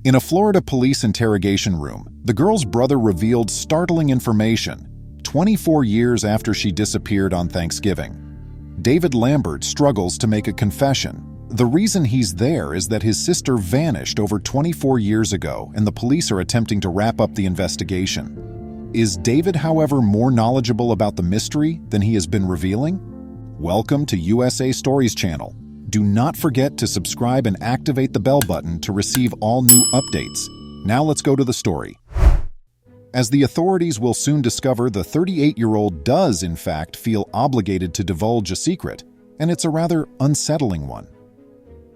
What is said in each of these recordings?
In a Florida police interrogation room, the girl's brother revealed startling information 24 years after she disappeared on Thanksgiving. David Lambert struggles to make a confession. The reason he's there is that his sister vanished over 24 years ago, and the police are attempting to wrap up the investigation. Is David, however, more knowledgeable about the mystery than he has been revealing? Welcome to USA Stories channel. Do not forget to subscribe and activate the bell button to receive all new updates. Now let's go to the story. As the authorities will soon discover, the 38-year-old does, in fact, feel obligated to divulge a secret, and it's a rather unsettling one.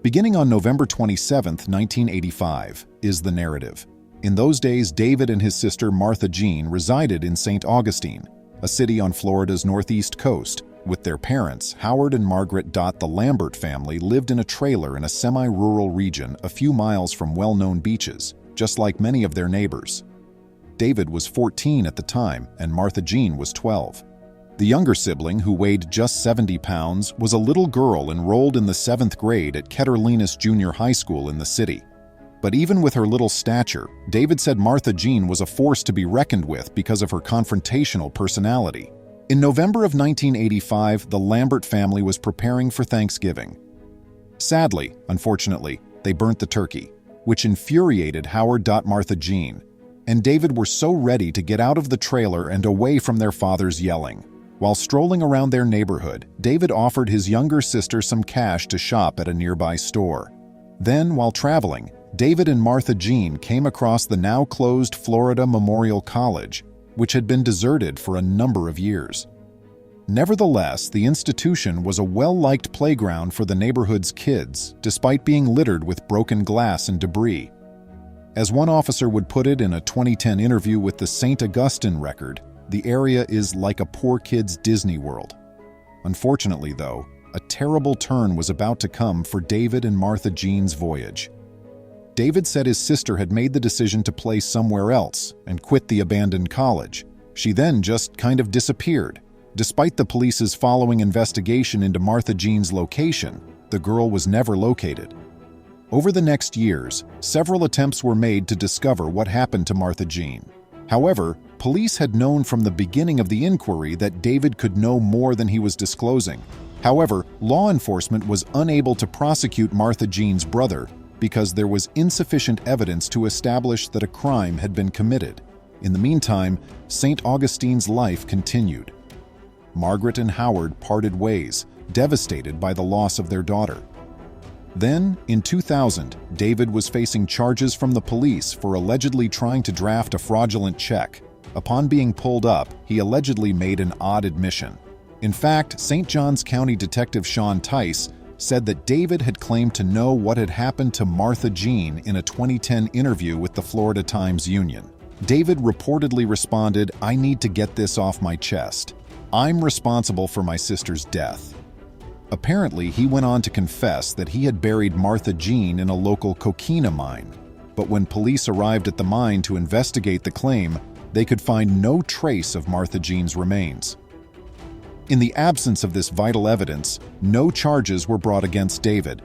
Beginning on November 27, 1985, is the narrative. In those days, David and his sister Martha Jean resided in St. Augustine, a city on Florida's northeast coast. With their parents, Howard and Margaret. The Lambert family lived in a trailer in a semi-rural region a few miles from well-known beaches, just like many of their neighbors. David was 14 at the time, and Martha Jean was 12. The younger sibling, who weighed just 70 pounds, was a little girl enrolled in the 7th grade at Keterlinus Junior High School in the city. But even with her little stature, David said Martha Jean was a force to be reckoned with because of her confrontational personality. In November of 1985, the Lambert family was preparing for Thanksgiving. Sadly, unfortunately, they burnt the turkey, which infuriated Howard. Martha Jean and David were so ready to get out of the trailer and away from their father's yelling. While strolling around their neighborhood, David offered his younger sister some cash to shop at a nearby store. Then, while traveling, David and Martha Jean came across the now-closed Florida Memorial College, which had been deserted for a number of years. Nevertheless, the institution was a well-liked playground for the neighborhood's kids, despite being littered with broken glass and debris. As one officer would put it in a 2010 interview with the St. Augustine Record, the area is like a poor kid's Disney World. Unfortunately, though, a terrible turn was about to come for David and Martha Jean's voyage. David said his sister had made the decision to play somewhere else and quit the abandoned college. She then just kind of disappeared. Despite the police's following investigation into Martha Jean's location, the girl was never located. Over the next years, several attempts were made to discover what happened to Martha Jean. However, police had known from the beginning of the inquiry that David could know more than he was disclosing. However, law enforcement was unable to prosecute Martha Jean's brother because there was insufficient evidence to establish that a crime had been committed. In the meantime, St. Augustine's life continued. Margaret and Howard parted ways, devastated by the loss of their daughter. Then, in 2000, David was facing charges from the police for allegedly trying to draft a fraudulent check. Upon being pulled up, he allegedly made an odd admission. In fact, St. Johns County Detective Sean Tice said that David had claimed to know what had happened to Martha Jean in a 2010 interview with the Florida Times-Union. David reportedly responded, "I need to get this off my chest. I'm responsible for my sister's death." Apparently, he went on to confess that he had buried Martha Jean in a local coquina mine. But when police arrived at the mine to investigate the claim, they could find no trace of Martha Jean's remains. In the absence of this vital evidence, no charges were brought against David.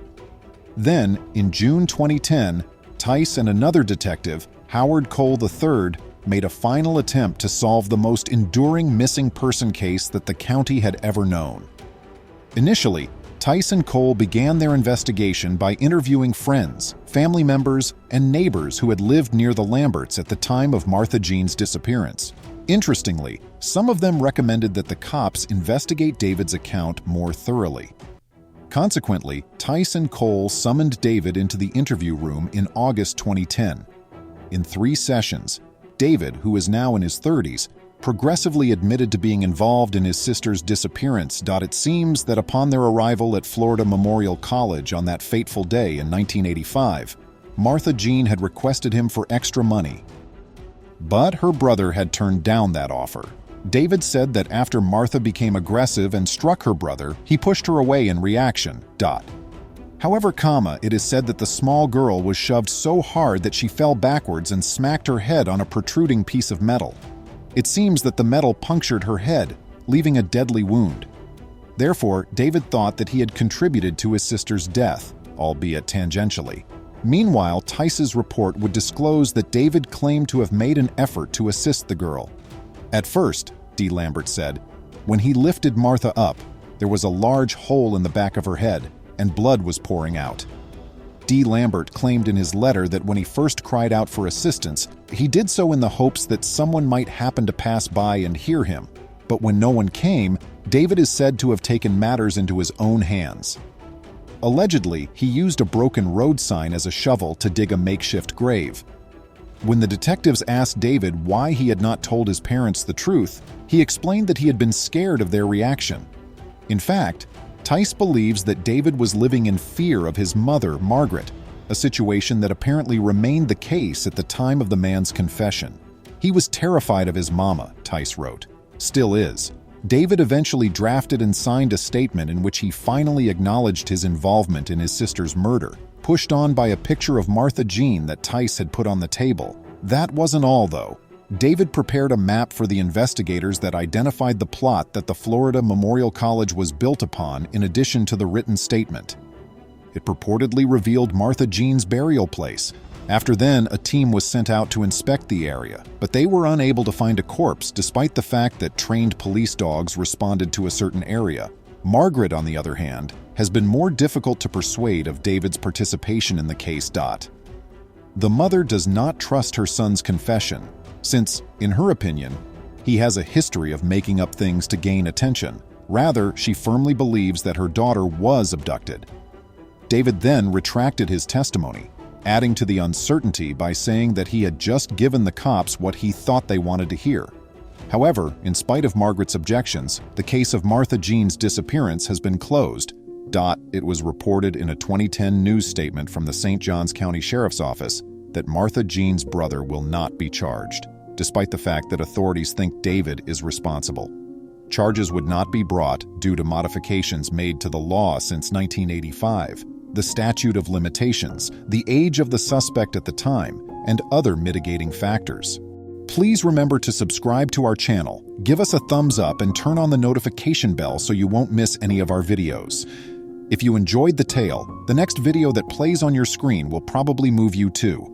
Then, in June 2010, Tice and another detective, Howard Cole III, made a final attempt to solve the most enduring missing person case that the county had ever known. Initially, Tice and Cole began their investigation by interviewing friends, family members, and neighbors who had lived near the Lamberts at the time of Martha Jean's disappearance. Interestingly, some of them recommended that the cops investigate David's account more thoroughly. Consequently, Tice and Cole summoned David into the interview room in August 2010. In 3 sessions, David, who is now in his 30s, progressively admitted to being involved in his sister's disappearance. It seems that upon their arrival at Florida Memorial College on that fateful day in 1985, Martha Jean had requested him for extra money. But her brother had turned down that offer. David said that after Martha became aggressive and struck her brother, he pushed her away in reaction. However, it is said that the small girl was shoved so hard that she fell backwards and smacked her head on a protruding piece of metal. It seems that the metal punctured her head, leaving a deadly wound. Therefore, David thought that he had contributed to his sister's death, albeit tangentially. Meanwhile, Tice's report would disclose that David claimed to have made an effort to assist the girl. At first, D. Lambert said, when he lifted Martha up, there was a large hole in the back of her head, and blood was pouring out. D. Lambert claimed in his letter that when he first cried out for assistance, he did so in the hopes that someone might happen to pass by and hear him. But when no one came, David is said to have taken matters into his own hands. Allegedly, he used a broken road sign as a shovel to dig a makeshift grave. When the detectives asked David why he had not told his parents the truth, he explained that he had been scared of their reaction. In fact, Tice believes that David was living in fear of his mother, Margaret, a situation that apparently remained the case at the time of the man's confession. He was terrified of his mama, Tice wrote. Still is. David eventually drafted and signed a statement in which he finally acknowledged his involvement in his sister's murder, pushed on by a picture of Martha Jean that Tice had put on the table. That wasn't all, though. David prepared a map for the investigators that identified the plot that the Florida Memorial College was built upon in addition to the written statement. It purportedly revealed Martha Jean's burial place. After then, a team was sent out to inspect the area, but they were unable to find a corpse despite the fact that trained police dogs responded to a certain area. Margaret, on the other hand, has been more difficult to persuade of David's participation in the case. The mother does not trust her son's confession, since, in her opinion, he has a history of making up things to gain attention. Rather, she firmly believes that her daughter was abducted. David then retracted his testimony, adding to the uncertainty by saying that he had just given the cops what he thought they wanted to hear. However, in spite of Margaret's objections, the case of Martha Jean's disappearance has been closed. It was reported in a 2010 news statement from the St. Johns County Sheriff's Office that Martha Jean's brother will not be charged, despite the fact that authorities think David is responsible. Charges would not be brought due to modifications made to the law since 1985, the statute of limitations, the age of the suspect at the time, and other mitigating factors. Please remember to subscribe to our channel, give us a thumbs up, and turn on the notification bell so you won't miss any of our videos. If you enjoyed the tale, the next video that plays on your screen will probably move you too.